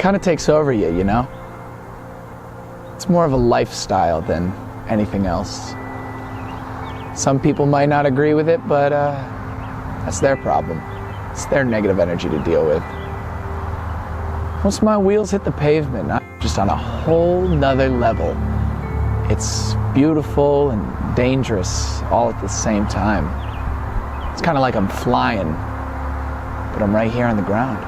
kind of takes over you, you know? It's more of a lifestyle than anything else. Some people might not agree with it, but that's their problem. It's their negative energy to deal with. Once my wheels hit the pavement, I'm just on a whole nother level. It's beautiful and dangerous all at the same time. It's kind of like I'm flying, but I'm right here on the ground.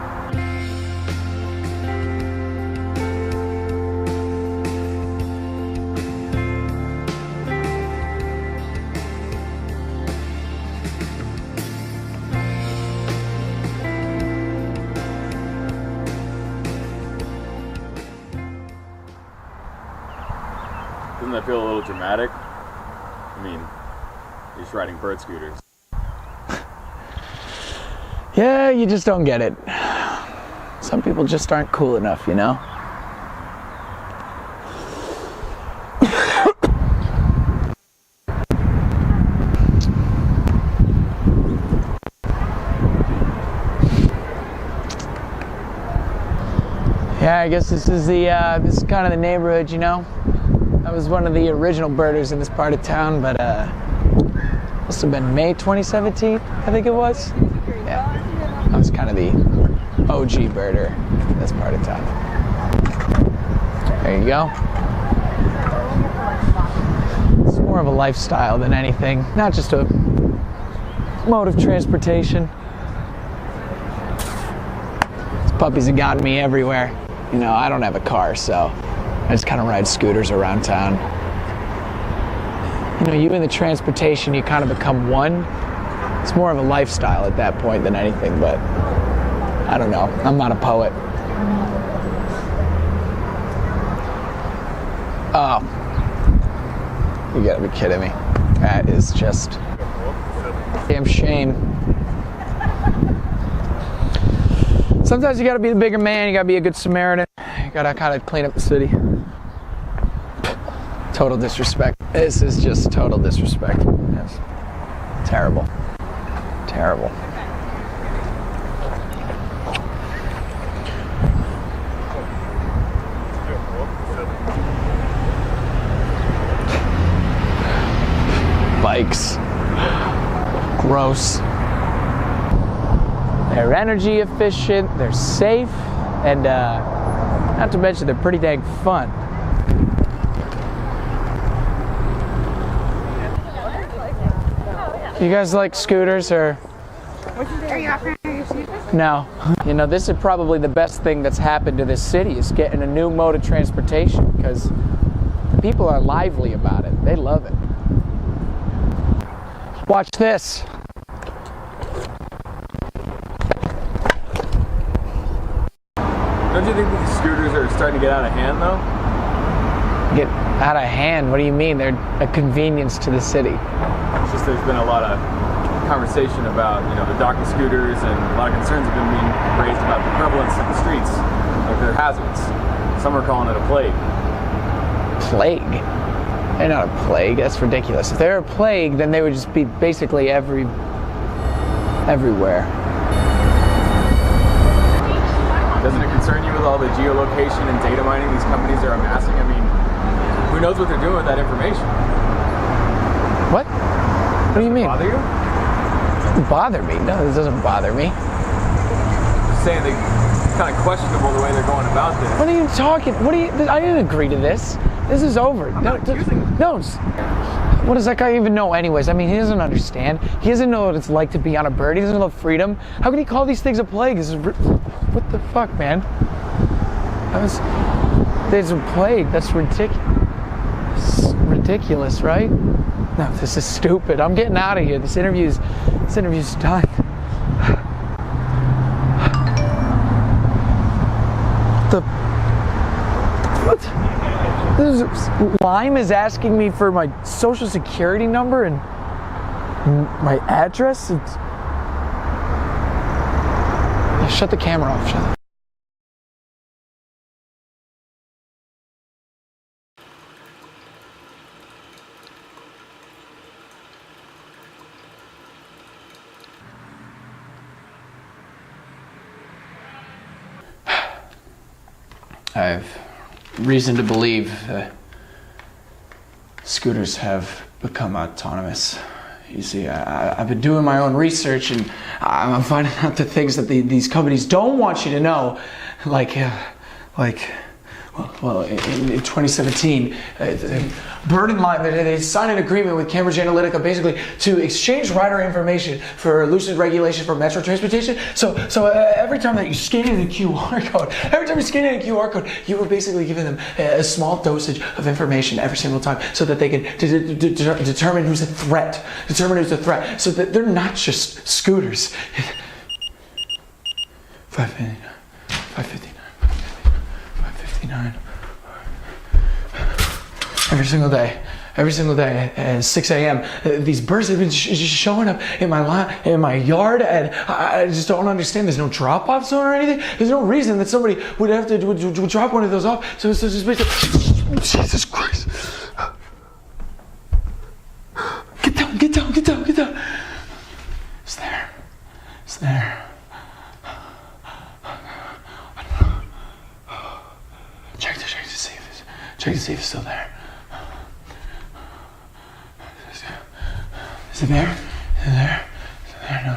Doesn't that feel a little dramatic? I mean, you're just riding bird scooters. Yeah, you just don't get it. Some people just aren't cool enough, you know? Yeah, I guess this is kind of the neighborhood, you know? I was one of the original birders in this part of town, but must have been May 2017, I think it was. Yeah, I was kind of the OG birder in this part of town. There you go. It's more of a lifestyle than anything, not just a mode of transportation. These puppies have gotten me everywhere. You know, I don't have a car, so I just kind of ride scooters around town. You know, you and the transportation, you kind of become one. It's more of a lifestyle at that point than anything, but I don't know. I'm not a poet. Oh, you gotta be kidding me. That is just a damn shame. Sometimes you gotta be the bigger man, you gotta be a good Samaritan. You gotta kind of clean up the city. Total disrespect. This is just total disrespect. Yes. Terrible. Terrible. Bikes. Gross. They're energy efficient, they're safe, and not to mention they're pretty dang fun. You guys like scooters or? Are you offering your scooters? No. You know, this is probably the best thing that's happened to this city is getting a new mode of transportation because people are lively about it. They love it. Watch this. Don't you think these scooters are starting to get out of hand, though? Get out of hand? What do you mean? They're a convenience to the city. It's just there's been a lot of conversation about, you know, the docking scooters, and a lot of concerns have been being raised about the prevalence in the streets. Like they're hazards. Some are calling it a plague. Plague? They're not a plague. That's ridiculous. If they're a plague, then they would just be basically everywhere. Doesn't it concern you with all the geolocation and data mining these companies are amassing? I mean, who knows what they're doing with that information? What? What do you mean? Bother you? It doesn't bother me. No, this doesn't bother me. Just saying it's kind of questionable the way they're going about this. What are you talking? What are you? I didn't agree to this. This is over. I'm not accusing you. No. What does that guy even know anyways? I mean, he doesn't understand. He doesn't know what it's like to be on a bird. He doesn't know freedom. How can he call these things a plague? What the fuck, man? There's a plague. That's ridiculous. Ridiculous, right? No, this is stupid. I'm getting out of here. This interview's done. What? Lime is asking me for my social security number and my address. Shut the camera off. Shut the I have reason to believe that scooters have become autonomous. You see, I've been doing my own research, and I'm finding out the things that these companies don't want you to know, well, in 2017, Bird and Lime, they signed an agreement with Cambridge Analytica basically to exchange rider information for lucid regulation for metro transportation. So every time that you scan in a QR code, you were basically giving them a small dosage of information every single time so that they can determine who's a threat. So that they're not just scooters. 559. Every single day at 6 a.m. These birds have been just showing up in my yard, and I just don't understand. There's no drop-off zone or anything. There's no reason that somebody would have to would drop one of those off. So it's just basically, Jesus Christ! Get down! It's there. Check to see if it's still there. Is it there? No.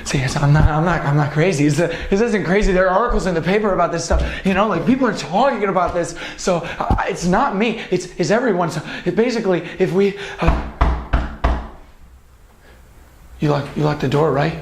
See, I'm not crazy. This isn't crazy. There are articles in the paper about this stuff. People are talking about this. So it's not me. It's everyone. So basically, if we, you lock the door, right?